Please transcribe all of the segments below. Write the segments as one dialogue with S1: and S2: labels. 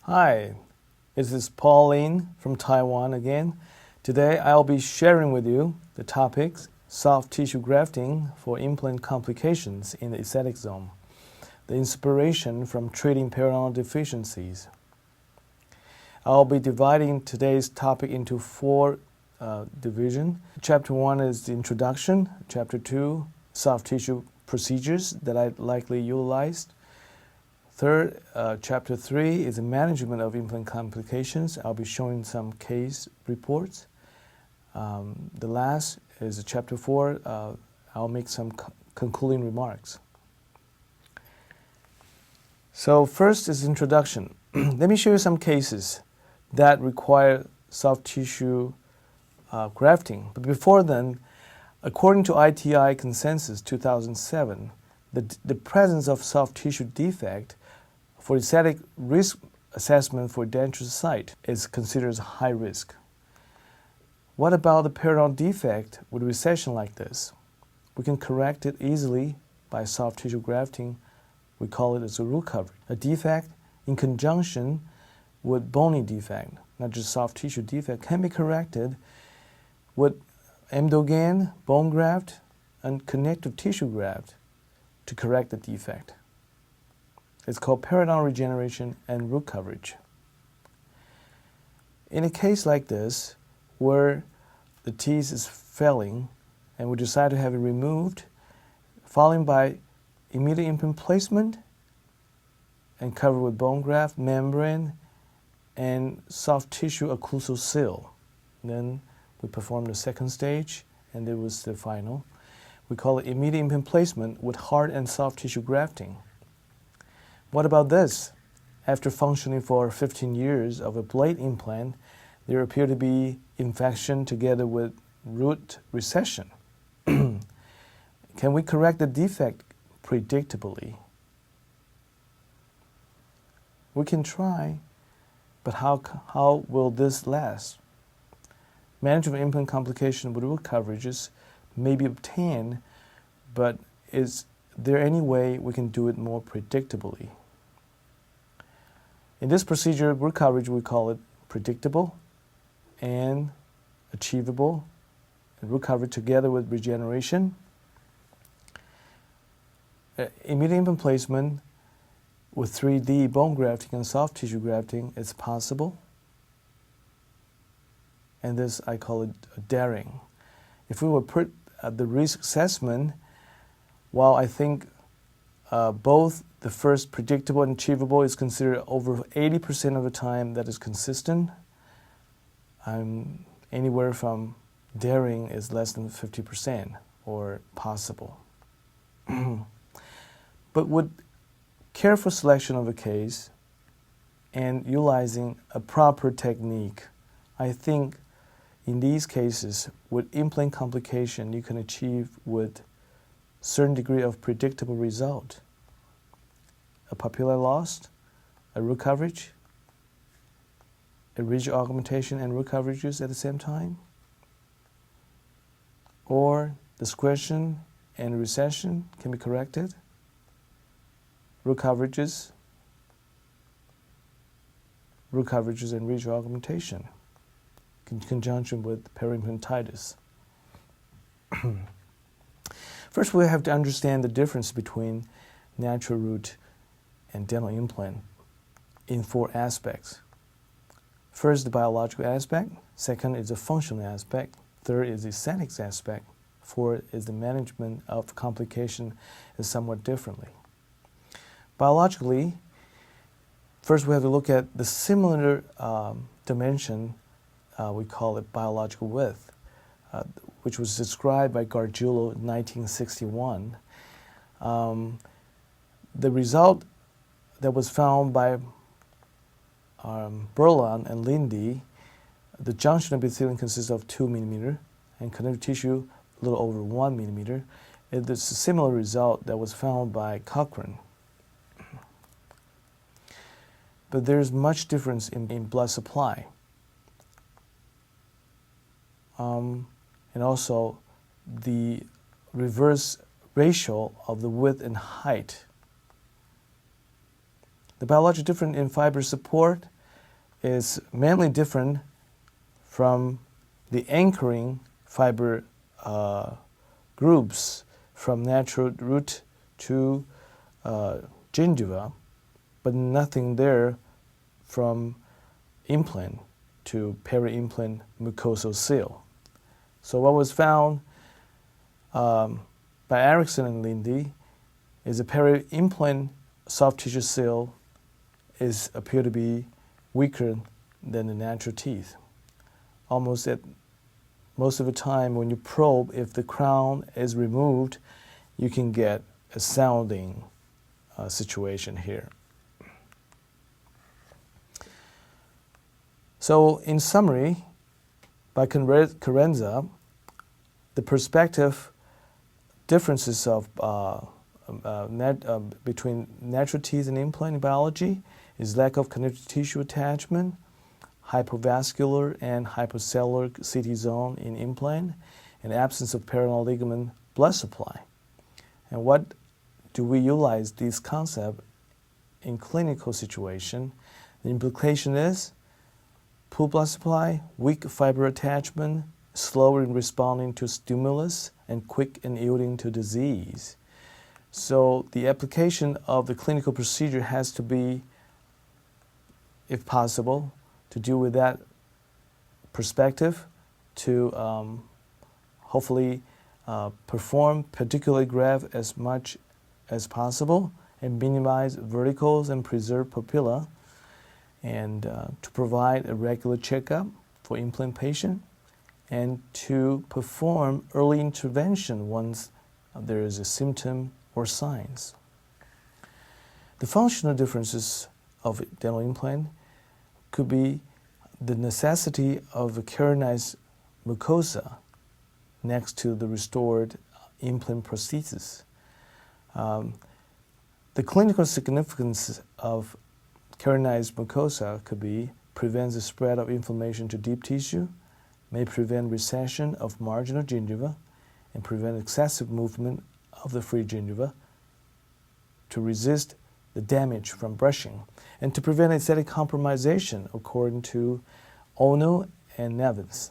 S1: Hi, this is Pauline from Taiwan again. Today I'll be sharing with you the topics soft tissue grafting for implant complications in the aesthetic zone, the inspiration from treating periodontal deficiencies. I'll be dividing today's topic into four divisions. Chapter 1 is the introduction. Chapter 2, soft tissue procedures that I likely utilized. Third, Chapter 3 is the management of implant complications. I'll be showing some case reports. The last is Chapter 4. I'll make some concluding remarks. So first is introduction. Let me show you some cases that require soft tissue grafting. But before then, according to ITI Consensus 2007, the presence of soft tissue defect for aesthetic risk assessment for denture site is considered as high risk. What about the periodontal defect with recession like this? We can correct it easily by soft tissue grafting. We call it as a root coverage. A defect in conjunction with bony defect, not just soft tissue defect, can be corrected with Emdogain, bone graft, and connective tissue graft to correct the defect. It's called periodontal regeneration and root coverage. In a case like this, where the teeth is failing and we decide to have it removed, followed by immediate implant placement and covered with bone graft, membrane, and soft tissue occlusal seal. Then we perform the second stage, and it was the final. We call it immediate implant placement with hard and soft tissue grafting. What about this? After functioning for 15 years of a blade implant, there appear to be infection together with root recession. Can we correct the defect predictably? We can try, but how will this last? Management of implant complication with root coverages may be obtained, but is there any way we can do it more predictably? In this procedure, root coverage, we call it predictable and achievable, and root coverage together with regeneration. Immediate implant placement with 3D bone grafting and soft tissue grafting is possible. And this, I call it daring. If we were put the risk assessment, while I think both the first predictable and achievable is considered over 80% of the time that is consistent, anywhere from daring is less than 50% or possible. But with careful selection of a case and utilizing a proper technique, I think in these cases, with implant complication, you can achieve with certain degree of predictable result. A papilla loss, a root coverage, a ridge augmentation and root coverages at the same time, or discretion and recession can be corrected, root coverages and ridge augmentation in conjunction with periimplantitis. First, we have to understand the difference between natural root and dental implant in four aspects. First, the biological aspect. Second is the functional aspect. Third is the aesthetics aspect. Fourth is the management of complication is somewhat differently. Biologically, first we have to look at the similar dimension. We call it biological width, which was described by Gargiulo in 1961. The result that was found by Berlin and Lindy, the junction of epithelium consists of 2 millimeter and connective tissue a little over 1 millimeter. It is a similar result that was found by Cochrane. But there's much difference in blood supply. And also the reverse ratio of the width and height. The biological difference in fiber support is mainly different from the anchoring fiber groups from natural root to gingiva, but nothing there from implant to peri-implant mucosal seal. So what was found by Erickson and Lindy is the peri-implant soft tissue seal appear to be weaker than the natural teeth. Almost at most of the time when you probe, if the crown is removed, you can get a sounding situation here. So in summary, by Carenza, the perspective differences of between natural teeth and implant biology is lack of connective tissue attachment, hypovascular and hypocellular CT zone in implant, and absence of peroneal ligament blood supply. And what do we utilize these concepts in clinical situation? The implication is poor blood supply, weak fiber attachment, slow in responding to stimulus, and quick in yielding to disease. So the application of the clinical procedure has to be, if possible, to deal with that perspective, to hopefully perform particular graft as much as possible and minimize verticals and preserve papilla, and to provide a regular checkup for implant patient, and to perform early intervention once there is a symptom or signs. The functional differences of dental implant could be the necessity of a keratinized mucosa next to the restored implant prosthesis. The clinical significance of keratinized mucosa could be prevents the spread of inflammation to deep tissue, may prevent recession of marginal gingiva, and prevent excessive movement of the free gingiva, to resist the damage from brushing, and to prevent aesthetic compromisation according to Ono and Nevins.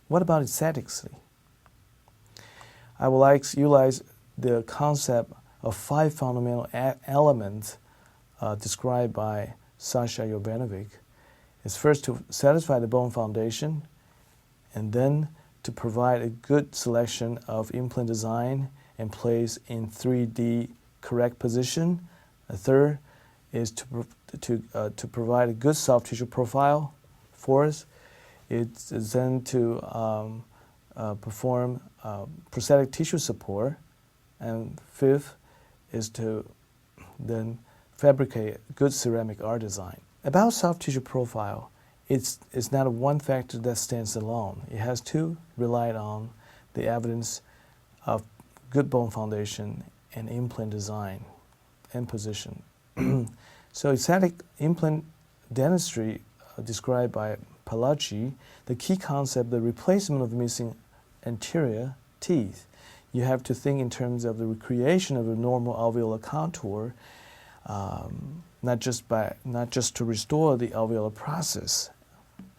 S1: What about aesthetically? I would like to utilize the concept of 5 fundamental elements described by Sasha Jovanovic. It's first to satisfy the bone foundation, and then to provide a good selection of implant design and place in 3D correct position. A third is to provide a good soft tissue profile. Fourth is then to perform prosthetic tissue support. And fifth is to then fabricate good ceramic art design. About soft tissue profile, it's not one factor that stands alone. It has to rely on the evidence of good bone foundation and implant design and position. So aesthetic implant dentistry described by Palacci, the key concept, the replacement of missing anterior teeth. You have to think in terms of the recreation of a normal alveolar contour, not just to restore the alveolar process,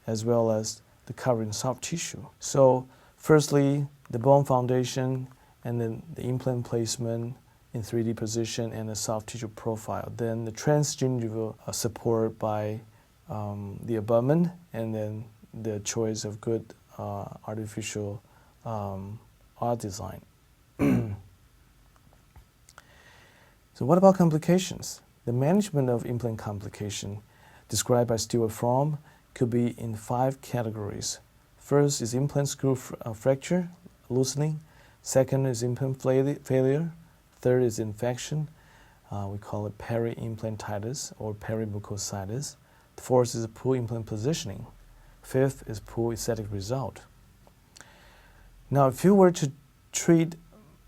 S1: as well as the covering soft tissue. So firstly, the bone foundation, and then the implant placement in 3D position and the soft tissue profile. Then the transgingival support by the abutment, and then the choice of good artificial art design. So what about complications? The management of implant complication described by Stuart Fromm could be in 5 categories. First is implant screw fracture, loosening. Second is implant failure. Third is infection. We call it peri-implantitis or perimucositis. Fourth is poor implant positioning. Fifth is poor aesthetic result. Now, if you were to treat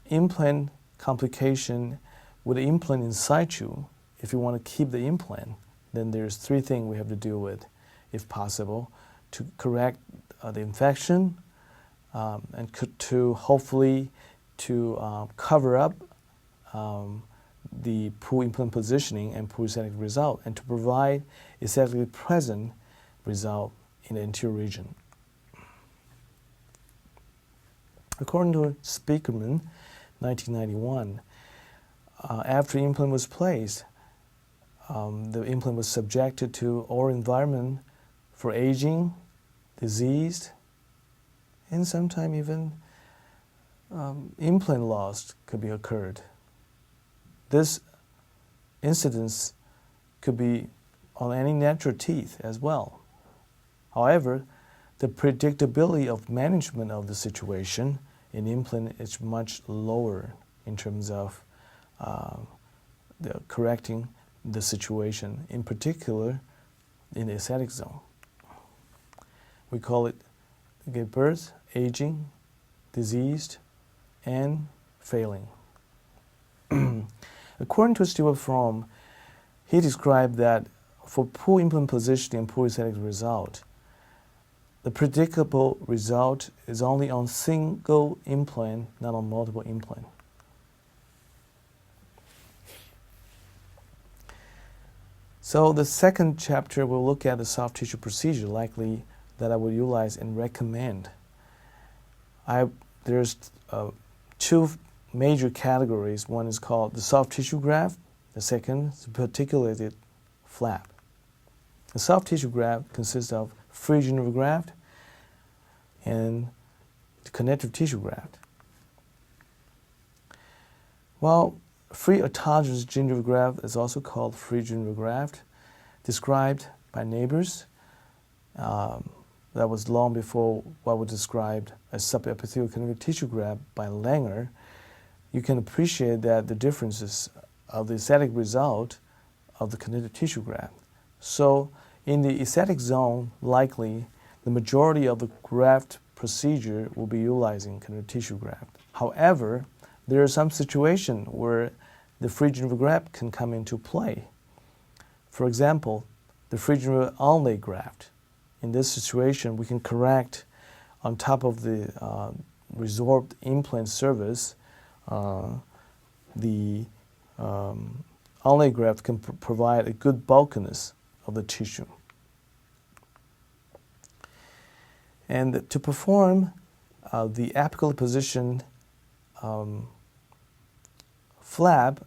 S1: implant complication with the implant in situ, if you want to keep the implant, then there's 3 things we have to deal with, if possible, to correct the infection, and to hopefully to cover up the poor implant positioning and poor aesthetic result, and to provide aesthetically present result in the anterior region. According to Speakerman, 1991, after the implant was placed, the implant was subjected to oral environment for aging, disease, and sometimes even implant loss could be occurred. This incidence could be on any natural teeth as well. However, the predictability of management of the situation in implant is much lower in terms of correcting the situation, in particular in the aesthetic zone. We call it birth, aging, diseased, and failing. According to Stuart Fromm, he described that for poor implant positioning and poor aesthetic result, the predictable result is only on single implant, not on multiple implant. So the second chapter will look at the soft tissue procedure likely that I will utilize and recommend. There's two major categories. One is called the soft tissue graft. The second is the particulated flap. The soft tissue graft consists of free gingival graft and the connective tissue graft. Well, free autogenous gingival graft is also called free gingival graft, described by neighbors. That was long before what was described as subepithelial connective tissue graft by Langer. You can appreciate that the differences of the aesthetic result of the connective tissue graft. So in the aesthetic zone, likely the majority of the graft procedure will be utilizing connective tissue graft. However, there are some situations where the free gingival graft can come into play. For example, the free gingival onlay graft. In this situation, we can correct on top of the resorbed implant surface. The onlay graft can provide a good bulkiness of the tissue. And to perform the apically positioned flap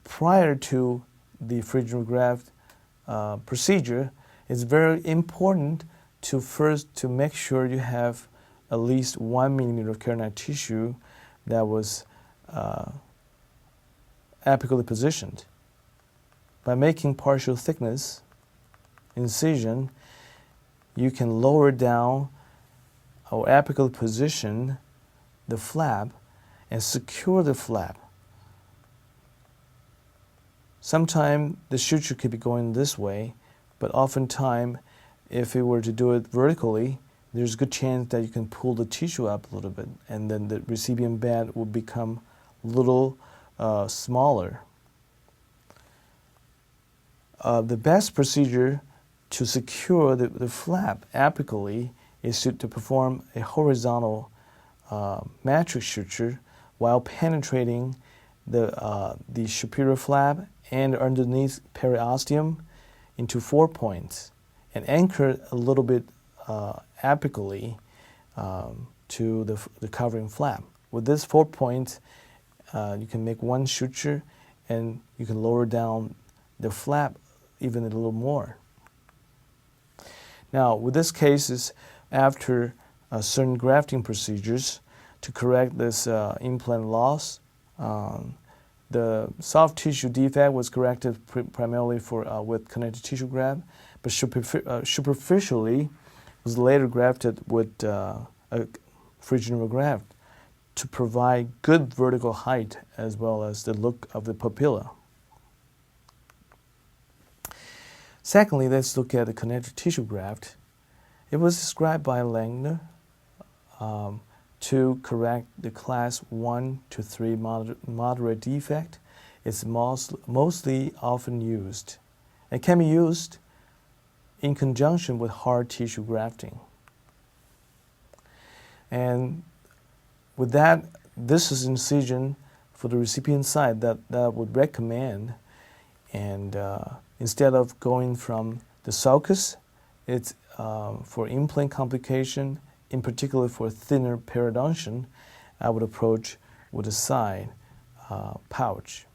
S1: prior to the free gingival graft procedure, it's very important to first make sure you have at least 1 millimeter of keratinoid tissue that was apically positioned. By making partial thickness incision, you can lower down or apically position the flap and secure the flap. Sometimes the suture could be going this way, but oftentimes, if we were to do it vertically, there's a good chance that you can pull the tissue up a little bit, and then the receiving bed will become a little smaller. The best procedure to secure the flap apically is to perform a horizontal matrix suture while penetrating the superior flap and underneath periosteum into 4 points and anchor a little bit apically to the covering flap. With this 4 points, you can make one suture and you can lower down the flap even a little more. Now, with this cases, after certain grafting procedures to correct this implant loss, the soft tissue defect was corrected primarily with connective tissue graft, but superficially was later grafted with a free gingival graft to provide good vertical height as well as the look of the papilla. Secondly, let's look at the connective tissue graft. It was described by Langer to correct the class 1 to 3 moderate defect. It's mostly often used. It can be used in conjunction with hard tissue grafting. And with that, this is incision for the recipient side that I would recommend, and instead of going from the sulcus, it's for implant complication, in particular for thinner periodontium, I would approach with a side pouch.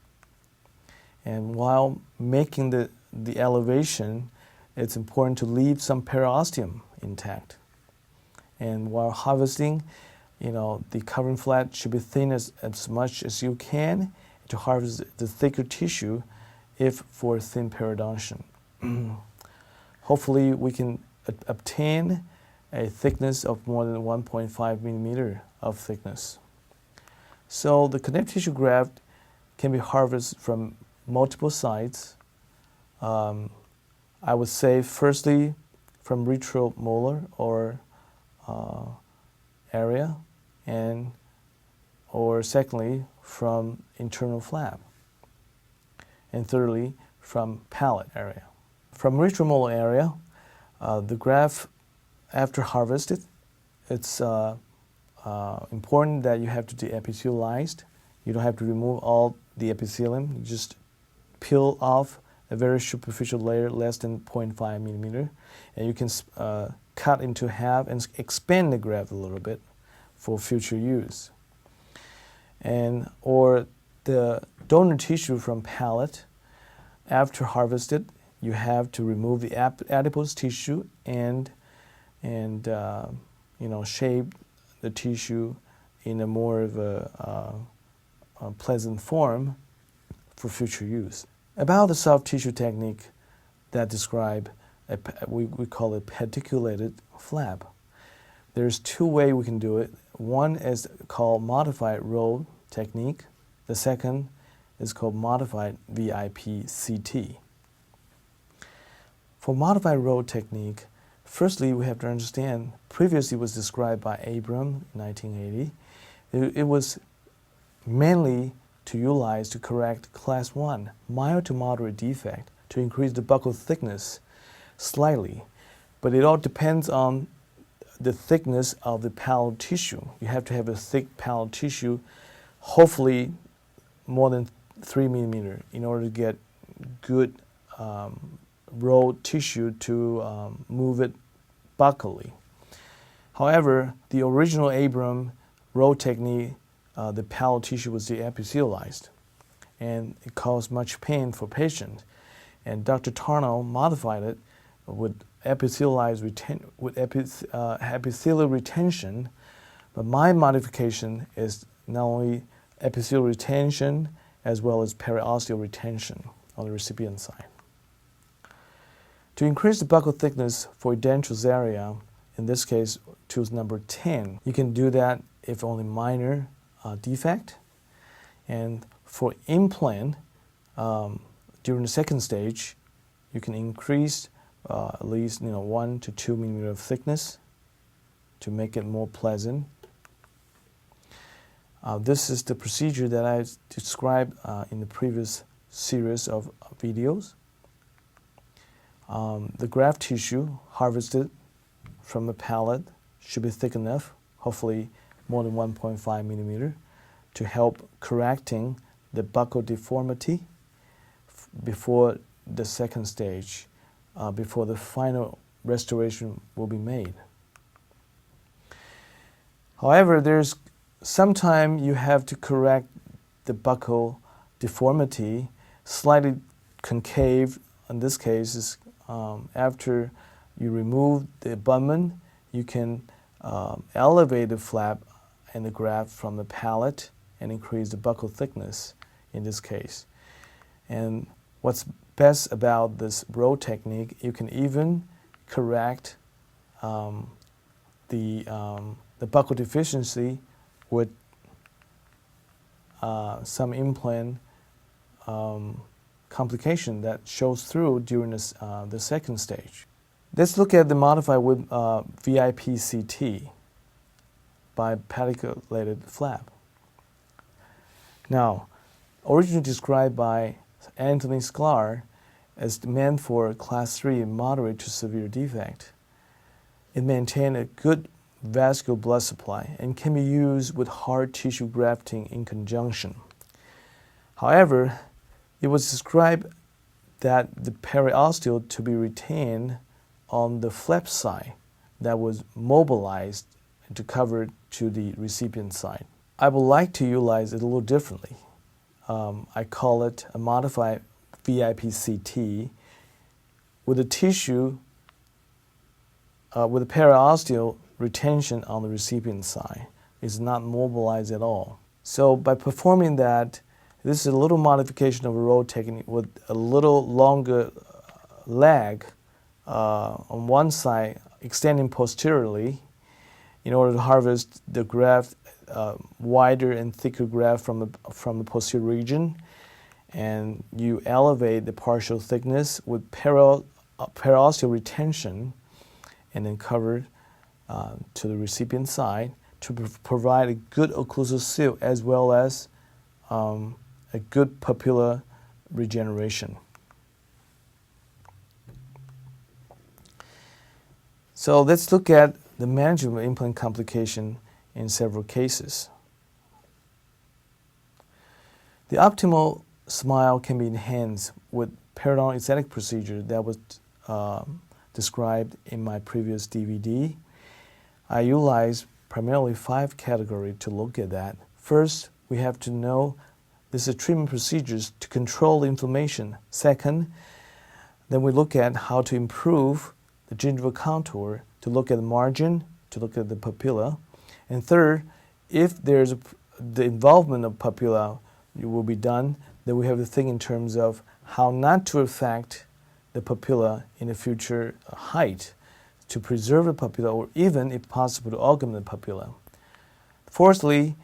S1: And while making the elevation, it's important to leave some periosteum intact. And while harvesting, the covering flap should be thin as much as you can to harvest the thicker tissue if for thin periodontium. Hopefully we can obtain a thickness of more than 1.5 millimeter of thickness. So the connective tissue graft can be harvested from multiple sites. I would say firstly from retromolar or area, or secondly from internal flap, and thirdly from palate area. From retromolar area, the graft after harvested, it's important that you have to de-epithelialize. You don't have to remove all the epithelium. You just peel off a very superficial layer less than 0.5 millimeter, and you can cut into half and expand the graft a little bit for future use. Or the donor tissue from palate, after harvested, you have to remove the adipose tissue and shape the tissue in a more of a pleasant form for future use. About the soft tissue technique that describe we call it peticulated flap. There's two ways we can do it. One is called modified roll technique. The second is called modified VIP-CT. For modified roll technique, firstly we have to understand, previously it was described by Abram in 1980. It was mainly to utilize to correct class 1, mild to moderate defect, to increase the buccal thickness slightly. But it all depends on the thickness of the palatal tissue. You have to have a thick palatal tissue, hopefully more than 3 millimeter, in order to get good rolled tissue to move it buccally. However, the original Abram roll technique, the palatal tissue was de-epithelialized, and it caused much pain for patients. And Dr. Tarnow modified it with epithelial retention, but my modification is not only epithelial retention as well as periosteal retention on the recipient side. To increase the buccal thickness for edentulous area, in this case tooth number 10, you can do that if only minor defect. And for implant, during the second stage, you can increase at least 1 to 2 millimeter of thickness to make it more pleasant. This is the procedure that I described in the previous series of videos. The graft tissue harvested from the palate should be thick enough, hopefully more than 1.5 millimeter, to help correcting the buccal deformity before the second stage, before the final restoration will be made. However, there's sometimes you have to correct the buccal deformity, slightly concave. In this case, is after you remove the abutment, you can elevate the flap and the graft from the palate and increase the buccal thickness in this case. And what's best about this roll technique, you can even correct the buccal deficiency with some implant complication that shows through during the second stage. Let's look at the modified with VIP-CT by peticulated flap. Now, originally described by Anthony Sklar as meant for class 3 moderate to severe defect, it maintains a good vascular blood supply and can be used with hard tissue grafting in conjunction. However, it was described that the periosteal to be retained on the flap side that was mobilized to cover to the recipient side. I would like to utilize it a little differently. I call it a modified VIPCT with a tissue with a periosteal retention on the recipient side. It's not mobilized at all. So by performing that, this is a little modification of a roll technique with a little longer lag on one side, extending posteriorly in order to harvest the graft, wider and thicker graft from the posterior region. And you elevate the partial thickness with periosteal retention and then cover to the recipient side to provide a good occlusal seal as well as a good papilla regeneration. So let's look at the management of implant complication in several cases. The optimal smile can be enhanced with periodontal aesthetic procedure that was described in my previous DVD. I utilize primarily 5 categories to look at that. First, we have to know this is treatment procedures to control the inflammation. Second, then we look at how to improve the gingival contour, to look at the margin, to look at the papilla. And third, if there's the involvement of papilla will be done, then we have to think in terms of how not to affect the papilla in the future height to preserve the papilla or even, if possible, to augment the papilla. Fourthly,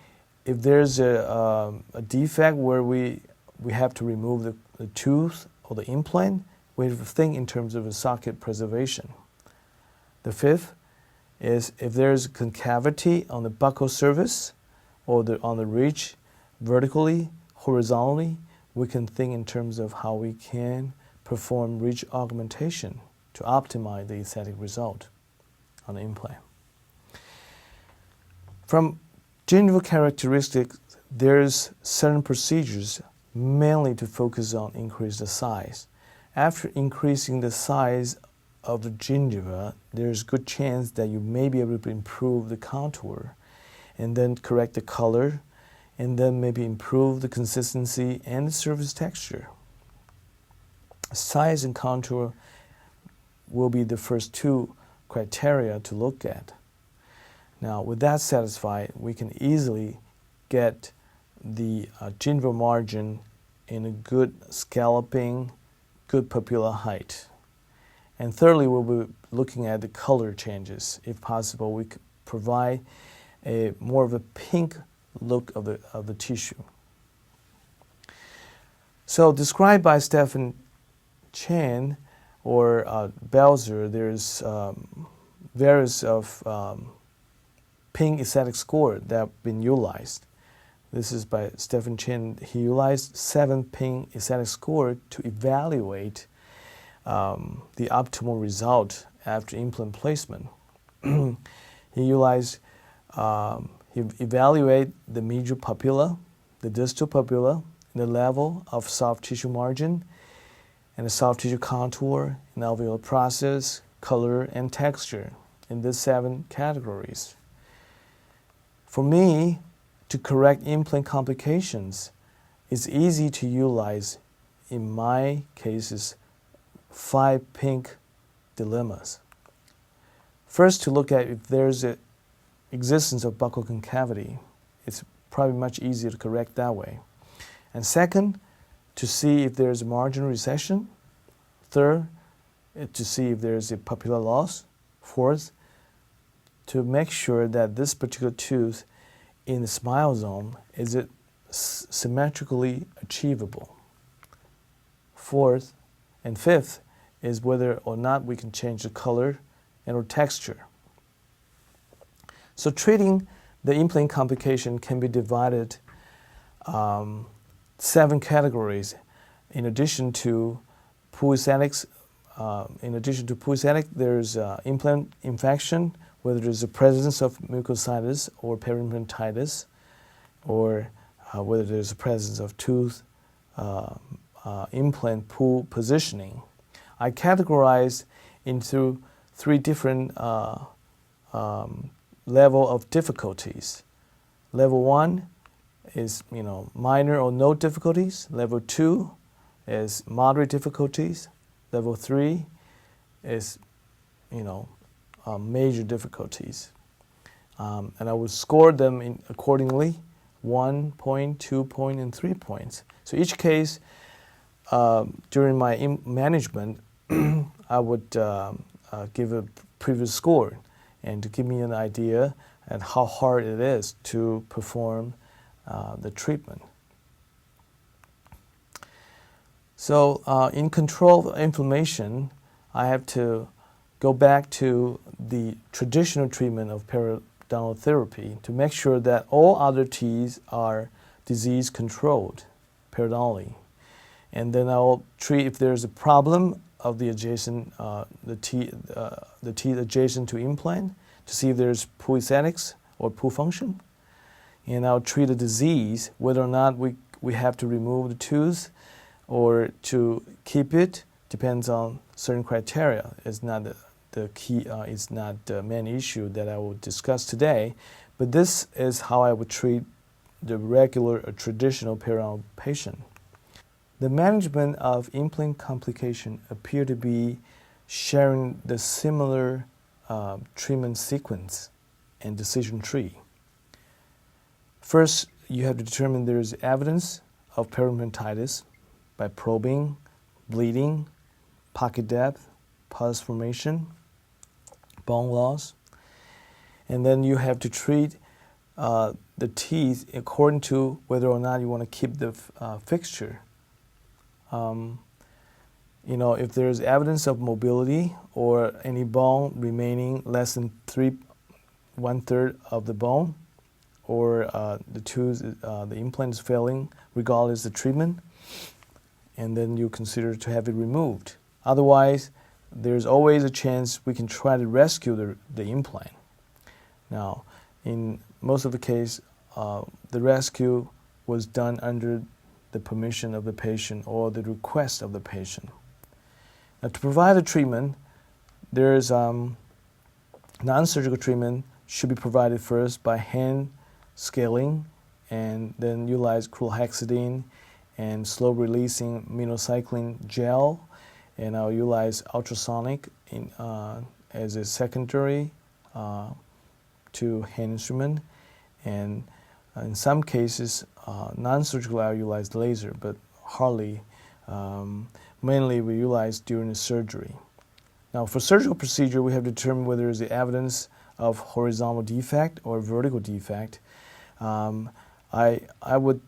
S1: if there's a defect where we have to remove the tooth or the implant, we have to think in terms of a socket preservation. The fifth is if there's concavity on the buccal surface or on the ridge vertically, horizontally, we can think in terms of how we can perform ridge augmentation to optimize the aesthetic result on the implant. From gingival characteristics, there's certain procedures mainly to focus on increase the size. After increasing the size of the gingiva, there's good chance that you may be able to improve the contour and then correct the color and then maybe improve the consistency and the surface texture. Size and contour will be the first 2 criteria to look at. Now, with that satisfied, we can easily get the gingival margin in a good scalloping, good papilla height. And thirdly, we'll be looking at the color changes. If possible, we could provide a more of a pink look of the tissue. So, described by Stephen Chen or Belzer, there's various of pink aesthetic score that have been utilized. This is by Stephen Chen. He utilized 7 pink aesthetic score to evaluate the optimal result after implant placement. He utilized, he evaluated the medial papilla, the distal papilla, and the level of soft tissue margin, and the soft tissue contour, and alveolar process, color, and texture in these 7 categories. For me, to correct implant complications, it's easy to utilize, in my cases, 5 pink dilemmas. First, to look at if there's an existence of buccal concavity. It's probably much easier to correct that way. And second, to see if there's a marginal recession. Third, to see if there's a papilla loss. Fourth, to make sure that this particular tooth in the smile zone is it symmetrically achievable. Fourth and fifth is whether or not we can change the color and or texture. So treating the implant complication can be divided 7 categories. In addition to poor aesthetics, there's implant infection, whether there's a presence of mucositis or periimplantitis, or whether there's a presence of tooth implant pool positioning, I categorize into 3 different level of difficulties. Level 1 is minor or no difficulties. Level 2 is moderate difficulties. Level 3 is major difficulties. And I would score them accordingly, 1 point, 2 point, and 3 points. So each case, during my management, I would give a previous score and to give me an idea at how hard it is to perform the treatment. So in control of inflammation, I have to go back to the traditional treatment of periodontal therapy to make sure that all other teeth are disease controlled periodontally. And then I'll treat if there's a problem of the adjacent the teeth adjacent to implant to see if there's pool aesthetics or pool function. And I'll treat a disease whether or not we have to remove the tooth or to keep it depends on certain criteria. It's not the key. It's not the main issue that I will discuss today, but this is how I would treat the regular or traditional periodontal patient. The management of implant complication appear to be sharing the similar treatment sequence and decision tree. First, you have to determine there is evidence of periodontitis by probing, bleeding, pocket depth, pus formation, bone loss, and then you have to treat the teeth according to whether or not you want to keep the fixture. If there is evidence of mobility or any bone remaining less than 1/3 of the bone, or the implant is failing regardless of the treatment, and then you consider to have it removed. Otherwise, there's always a chance we can try to rescue the implant. Now, in most of the case, the rescue was done under the permission of the patient or the request of the patient. Now, to provide a treatment, there's non-surgical treatment should be provided first by hand scaling and then utilize chlorhexidine and slow releasing minocycline gel, and I'll utilize ultrasonic as a secondary to hand instrument, and in some cases non-surgical I'll utilize laser, but hardly. Mainly we utilize during the surgery. Now for surgical procedure, we have to determine whether there is the evidence of horizontal defect or vertical defect. I would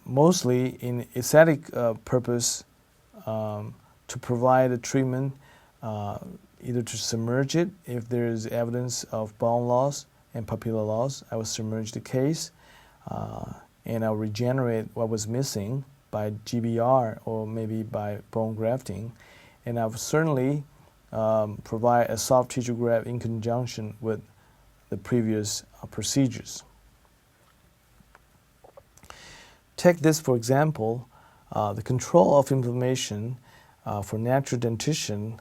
S1: mostly in aesthetic purpose to provide a treatment either to submerge it if there is evidence of bone loss and papilla loss. I will submerge the case and I'll regenerate what was missing by GBR or maybe by bone grafting, and I'll certainly provide a soft tissue graft in conjunction with the previous procedures. Take this for example, the control of inflammation for natural dentition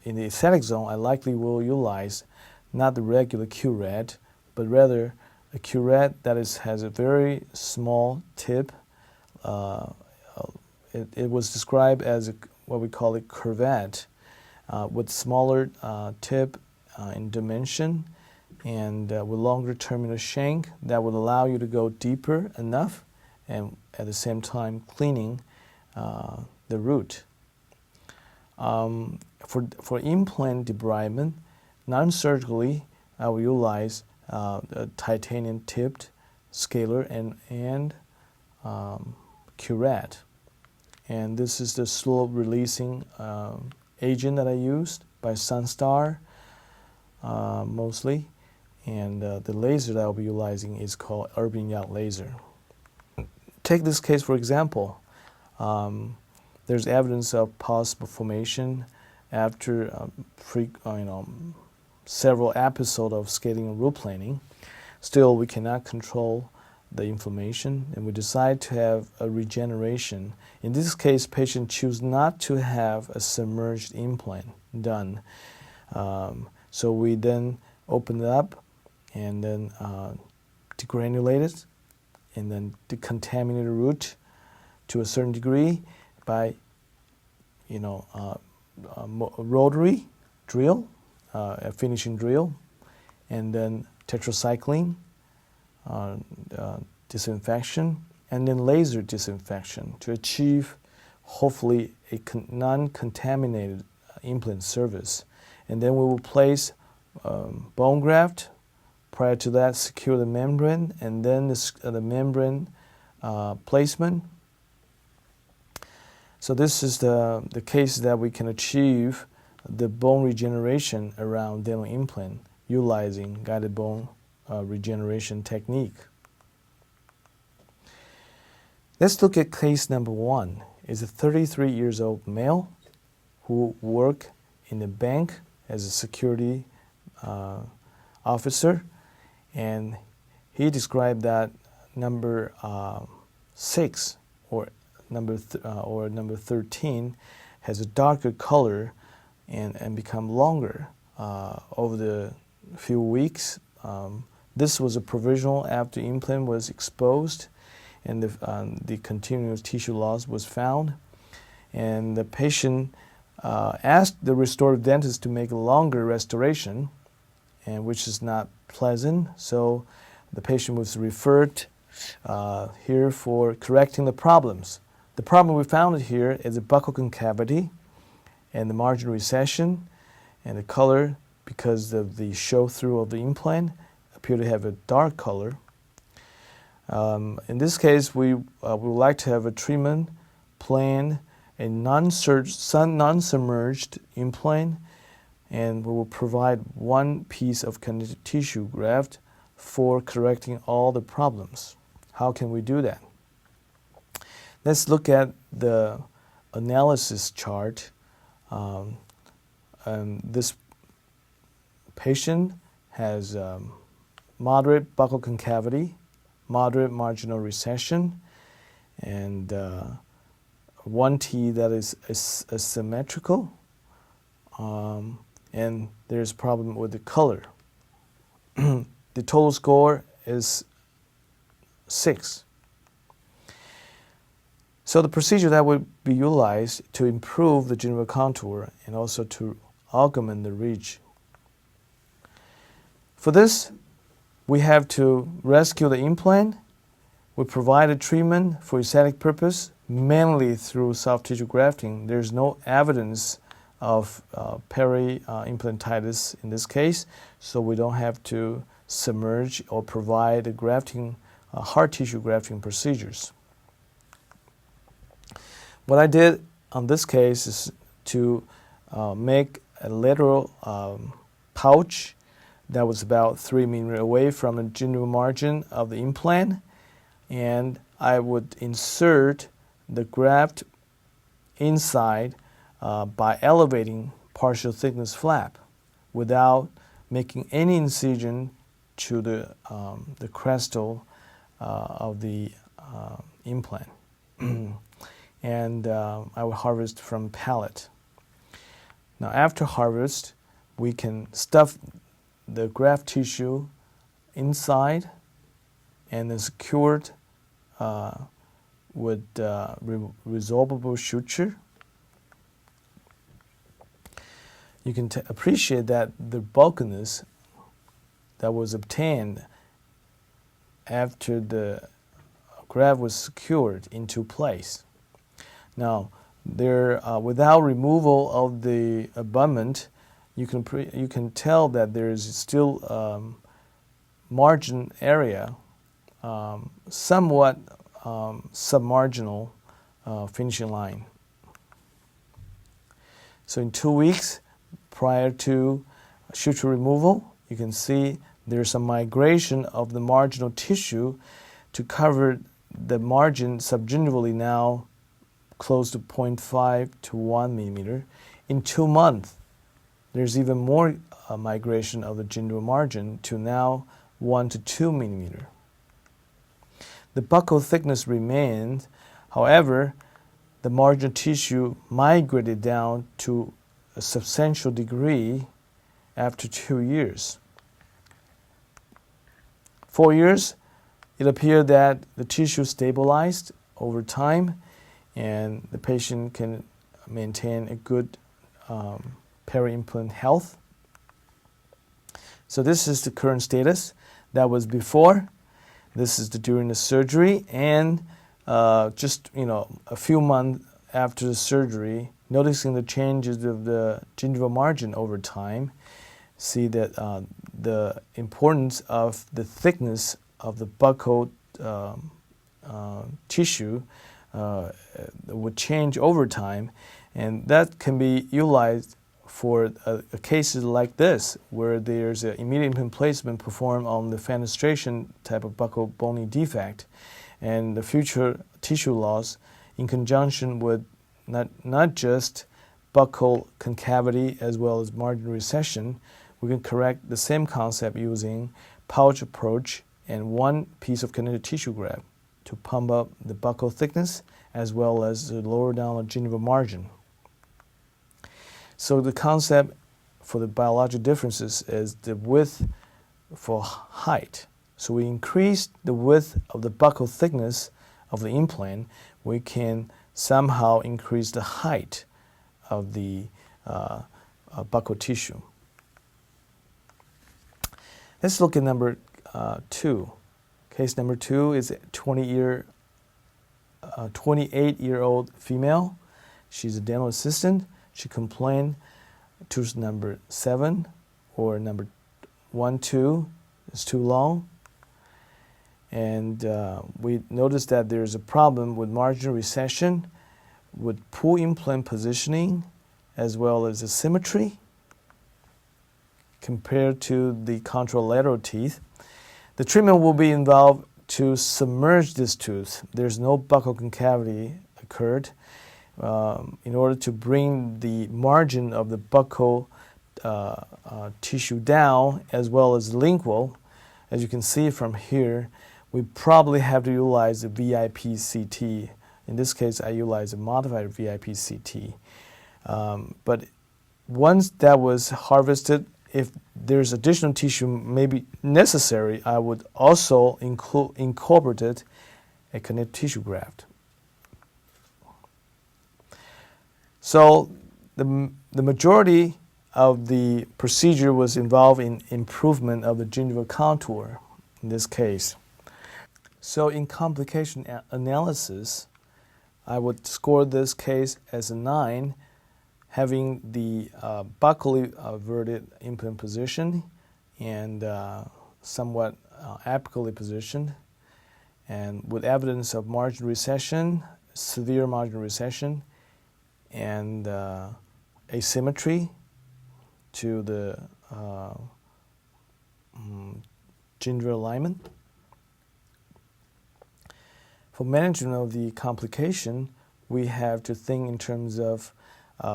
S1: in the aesthetic zone. I likely will utilize not the regular curette, but rather a curette that has a very small tip. It was described as what we call a curvette with smaller tip in dimension and with longer terminal shank that would allow you to go deeper enough and at the same time cleaning the root. For implant debridement, non-surgically, I will utilize a titanium tipped scaler and curette. And this is the slow releasing agent that I used by Sunstar mostly. And the laser that I'll be utilizing is called Urban Yacht laser. Take this case for example. There's evidence of pus formation after several episodes of scaling and root planing. Still, we cannot control the inflammation, and we decide to have a regeneration. In this case, patient choose not to have a submerged implant done. So we then open it up and then degranulate it and then decontaminate the root to a certain degree by rotary drill, a finishing drill, and then tetracycline disinfection, and then laser disinfection to achieve hopefully a non-contaminated implant surface. And then we will place bone graft. Prior to that, secure the membrane, and then the membrane placement. So this is the case that we can achieve the bone regeneration around dental implant utilizing guided bone regeneration technique. Let's look at case number 1. It's a 33 years old male who worked in a bank as a security officer, and he described that number 6 or number 13 has a darker color and become longer over the few weeks. This was a provisional after implant was exposed, and the continuous tissue loss was found. And the patient asked the restorative dentist to make a longer restoration, and which is not pleasant. So the patient was referred here for correcting the problems. The problem we found here is the buccal concavity and the margin recession, and the color, because of the show-through of the implant, appear to have a dark color. In this case, we would like to have a treatment plan, a non-submerged implant, and we will provide one piece of connective tissue graft for correcting all the problems. How can we do that? Let's look at the analysis chart. This patient has moderate buccal concavity, moderate marginal recession, and one teeth that is asymmetrical, and there's a problem with the color. The total score is 6. So the procedure that would be utilized to improve the gingival contour and also to augment the ridge. For this, we have to rescue the implant. We provide a treatment for aesthetic purpose, mainly through soft tissue grafting. There's no evidence of peri-implantitis in this case, so we don't have to submerge or provide the grafting, hard tissue grafting procedures. What I did on this case is to make a lateral pouch that was about 3 millimeters away from the gingival margin of the implant, and I would insert the graft inside by elevating partial thickness flap without making any incision to the crestal of the implant. And I will harvest from palate. Now after harvest, we can stuff the graft tissue inside and then secured with resorbable suture. You can appreciate that the bulkiness that was obtained after the graft was secured into place. Now, without removal of the abutment, you can tell that there is still margin area, somewhat submarginal finishing line. So in 2 weeks prior to suture removal, you can see there's some migration of the marginal tissue to cover the margin subgingivally now close to 0.5 to 1 millimeter. In 2 months, there's even more migration of the gingival margin to now 1 to 2 millimeter. the buccal thickness remained. However, the marginal tissue migrated down to a substantial degree after 2 years. 4 years, it appeared that the tissue stabilized over time and the patient can maintain a good peri-implant health. So this is the current status. That was before. This is during the surgery, and just a few months after the surgery, noticing the changes of the gingival margin over time, see that the importance of the thickness of the buccal tissue would change over time, and that can be utilized for cases like this, where there's an immediate implant placement performed on the fenestration type of buccal bony defect, and the future tissue loss in conjunction with not just buccal concavity as well as margin recession. We can correct the same concept using pouch approach and one piece of connective tissue graft to pump up the buccal thickness as well as to lower down the gingival margin. So the concept for the biological differences is the width for height. So we increase the width of the buccal thickness of the implant, we can somehow increase the height of the buccal tissue. Let's look at number 2. Case number 2 is a 28-year-old female. She's a dental assistant. She complained tooth number 7 or number 1, 2 is too long. And we noticed that there's a problem with marginal recession, with poor implant positioning, as well as asymmetry compared to the contralateral teeth. The treatment will be involved to submerge this tooth. There's no buccal concavity occurred. In order to bring the margin of the buccal tissue down, as well as lingual, as you can see from here, we probably have to utilize a VIP CT. In this case, I utilize a modified VIP CT. But once that was harvested, if there's additional tissue maybe necessary, I would also incorporate a connective tissue graft. So the majority of the procedure was involved in improvement of the gingival contour in this case. So in complication analysis, I would score this case as a 9, having the buccally verted implant position and somewhat apically positioned, and with evidence of margin recession, severe margin recession, and asymmetry to the gingival alignment. For management of the complication, we have to think in terms of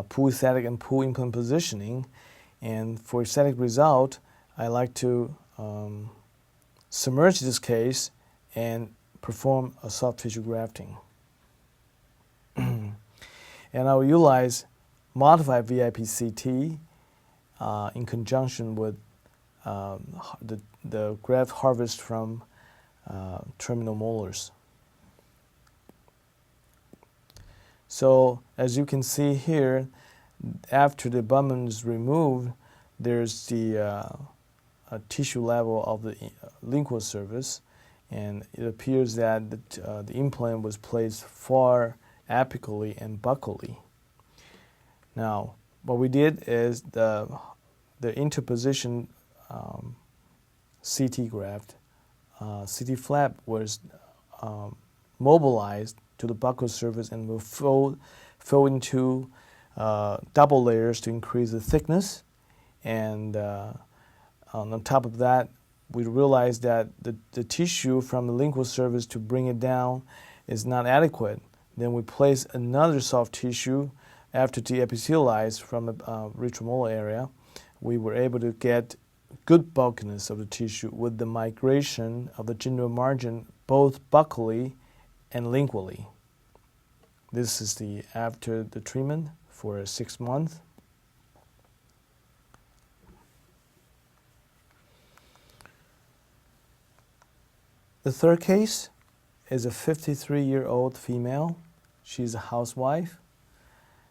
S1: poor aesthetic and poor implant positioning. And for aesthetic result, I like to submerge this case and perform a soft tissue grafting. And I will utilize modified VIP CT in conjunction with the graft harvest from terminal molars. So as you can see here, after the abutment is removed, there's the tissue level of the lingual surface, and it appears that the implant was placed far apically and buccally. Now, what we did is the interposition CT graft, CT flap was mobilized to the buccal surface and will fold into double layers to increase the thickness. And on top of that, we realized that the tissue from the lingual surface to bring it down is not adequate. Then we place another soft tissue after de-epithelialized from the retromolar area. We were able to get good bulkiness of the tissue with the migration of the gingival margin both buccally and lingually. This is after the treatment for 6 months. The third case is a 53-year-old female. She's a housewife,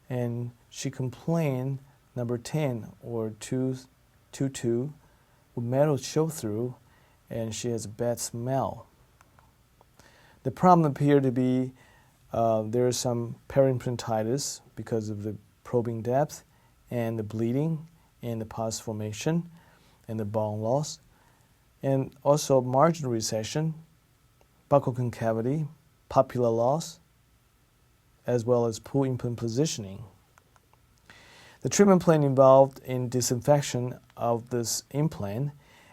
S1: and she complained number 10 or 222 with metal show-through, and she has a bad smell. The problem appeared to be there is some periimplantitis because of the probing depth and the bleeding and the pus formation and the bone loss, and also marginal recession, buccal concavity, papilla loss, as well as poor implant positioning. The treatment plan involved in disinfection of this implant,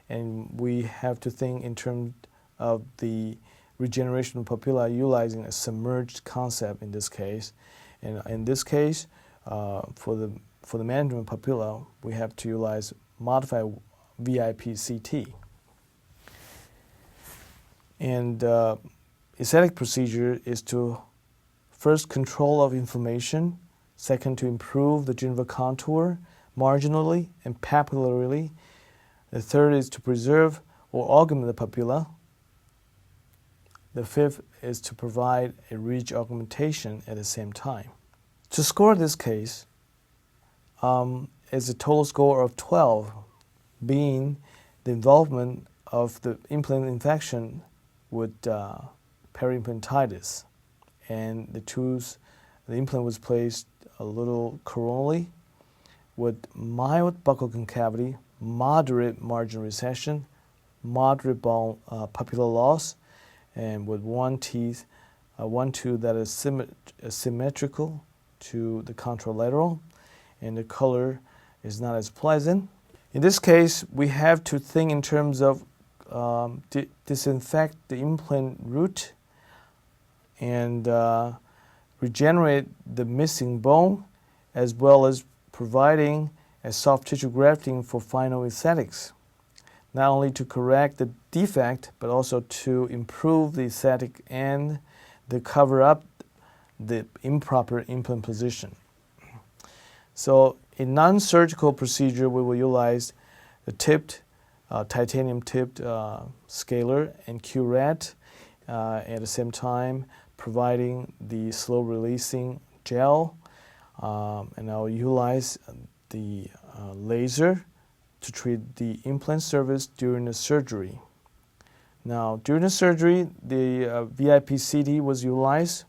S1: and we have to think in terms of the regeneration of papilla utilizing a submerged concept in this case. And in this case, for the management of papilla, we have to utilize modified VIP-CT. And aesthetic procedure is to first control of inflammation, second to improve the gingival contour marginally and papillarily. The third is to preserve or augment the papilla. The fifth is to provide a ridge augmentation at the same time. To score this case is a total score of 12, being the involvement of the implant infection with periimplantitis, and the implant was placed a little coronally with mild buccal concavity, moderate margin recession, moderate bone papilla loss, and with one tooth that is symmetrical to the contralateral, and the color is not as pleasant. In this case, we have to think in terms of disinfect the implant root and regenerate the missing bone, as well as providing a soft tissue grafting for final aesthetics, not only to correct the defect, but also to improve the aesthetic and to cover up the improper implant position. So in non-surgical procedure, we will utilize the titanium-tipped scaler and curette, at the same time providing the slow-releasing gel, and I'll utilize the laser to treat the implant surface during the surgery. Now, during the surgery, the VIP-CT was utilized.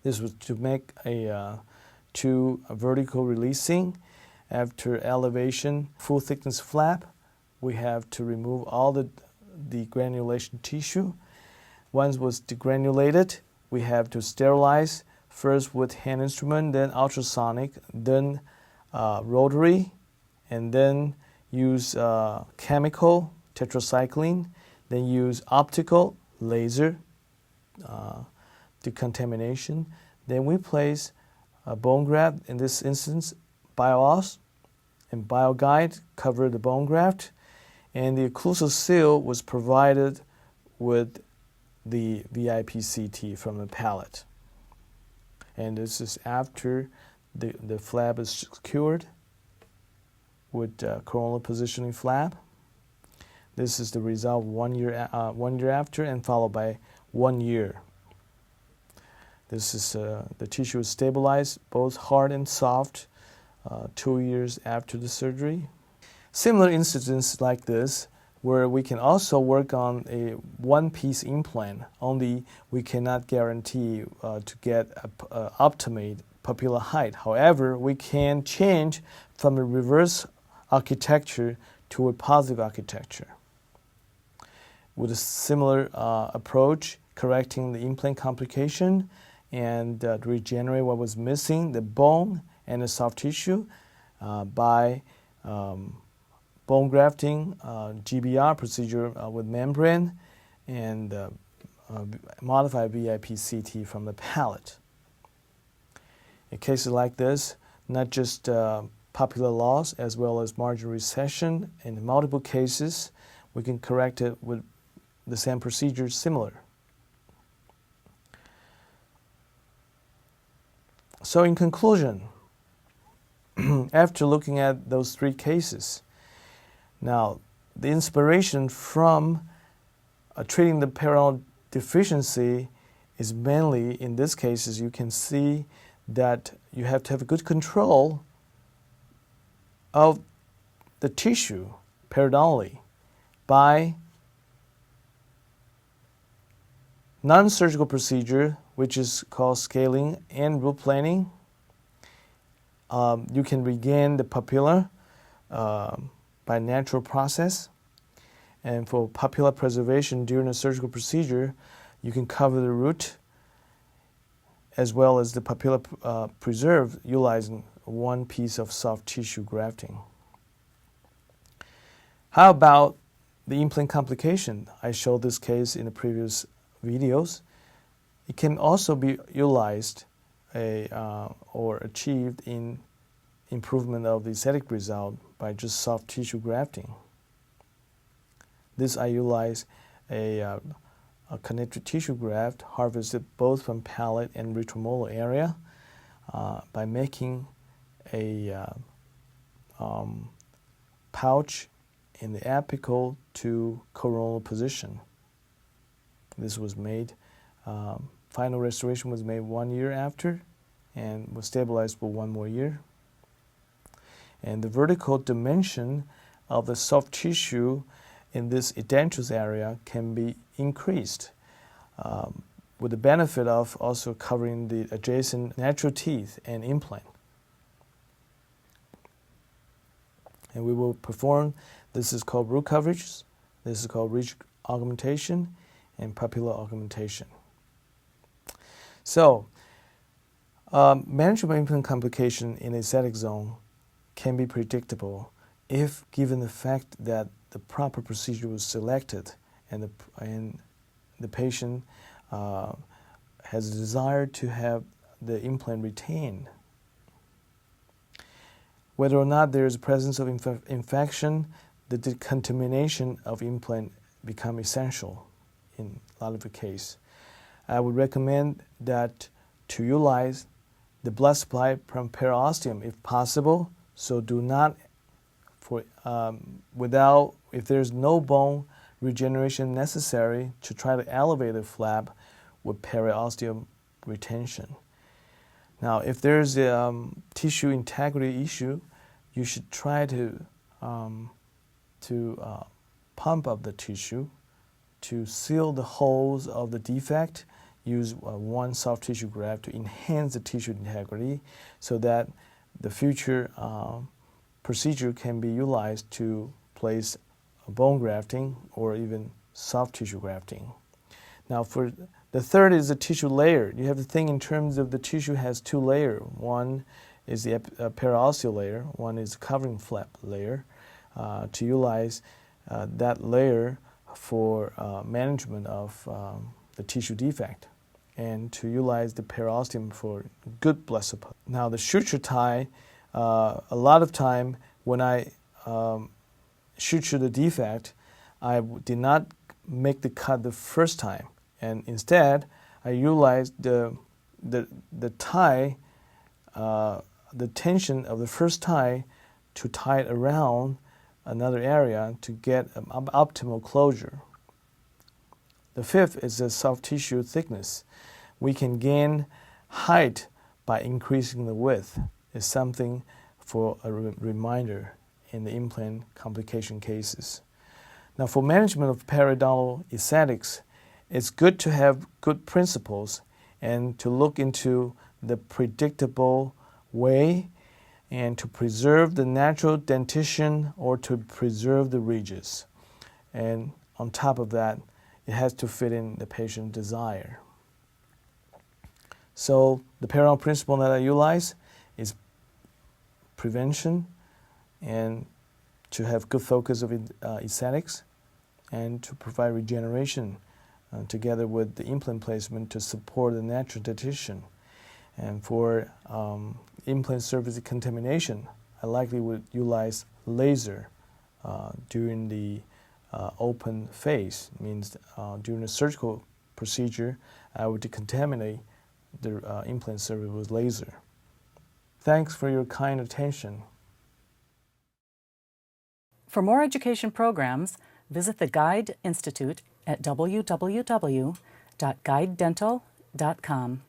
S1: This was to make a vertical releasing. After elevation, full thickness flap, we have to remove all the granulation tissue. Once was degranulated, we have to sterilize, first with hand instrument, then ultrasonic, then rotary, and then use chemical, tetracycline, then use optical, laser, decontamination. Then we place a bone graft, in this instance, BioOs and BioGuide cover the bone graft, and the occlusal seal was provided with the VIP-CT from the palate. And this is after the flap is secured with coronal positioning flap. This is the result 1 year after, and followed by 1 year. This is the tissue is stabilized, both hard and soft, 2 years after the surgery. Similar incidents like this, where we can also work on a one-piece implant, only we cannot guarantee to get a optimate papilla height. However, we can change from a reverse architecture to a positive architecture. With a similar approach, correcting the implant complication and regenerate what was missing, the bone and the soft tissue, by bone grafting, GBR procedure with membrane, and modified VIP-CT from the palate. In cases like this, not just papilla loss as well as marginal recession, in multiple cases, we can correct it with the same procedure similar. So in conclusion, after looking at those 3 cases, now the inspiration from treating the periodontal deficiency is mainly, in this case, as you can see, that you have to have a good control of the tissue periodontally by non-surgical procedure, which is called scaling and root planing. You can regain the papilla by natural process. And for papilla preservation during a surgical procedure, you can cover the root as well as the papilla preserve utilizing one piece of soft tissue grafting. How about the implant complication? I showed this case in the previous videos. It can also be utilized or achieved in improvement of the aesthetic result by just soft tissue grafting. This I utilize a connective tissue graft harvested both from palate and retromolar area by making a pouch in the apical to coronal position. This was made, final restoration was made 1 year after and was stabilized for 1 more year. And the vertical dimension of the soft tissue in this edentulous area can be increased with the benefit of also covering the adjacent natural teeth and implant. And we will perform, this is called root coverage, this is called ridge augmentation, and papilla augmentation. So, management of implant complication in the aesthetic zone can be predictable if given the fact that the proper procedure was selected and the patient has a desire to have the implant retained. Whether or not there is presence of infection, the decontamination of implant become essential in a lot of the case. I would recommend that to utilize the blood supply from periosteum if possible. So do not, if there's no bone regeneration necessary, to try to elevate the flap with periosteum retention. Now, if there's a tissue integrity issue, you should try to pump up the tissue to seal the holes of the defect. Use one soft tissue graft to enhance the tissue integrity so that the future procedure can be utilized to place bone grafting or even soft tissue grafting. Now, for the third is the tissue layer. You have to think in terms of the tissue has 2 layers. One is the periosteal layer, one is the covering flap layer. To utilize that layer for management of the tissue defect, and to utilize the periosteum for good blood supply. Now, the suture tie, a lot of time when I suture the defect, I did not make the cut the first time, and instead I utilized the tie, the tension of the first tie to tie it around another area to get an optimal closure. The fifth is the soft tissue thickness. We can gain height by increasing the width. It's something for a reminder in the implant complication cases. Now, for management of periodontal aesthetics, it's good to have good principles and to look into the predictable way and to preserve the natural dentition or to preserve the ridges. And on top of that, it has to fit in the patient's desire. So the periodontal principle that I utilize is prevention and to have good focus of aesthetics and to provide regeneration together with the implant placement to support the natural dentition. And for implant surface contamination, I likely would utilize laser during the open phase. It means during a surgical procedure, I would decontaminate the implant surface with laser. Thanks for your kind attention.
S2: For more education programs, visit the Guide Institute at www.guidedental.com.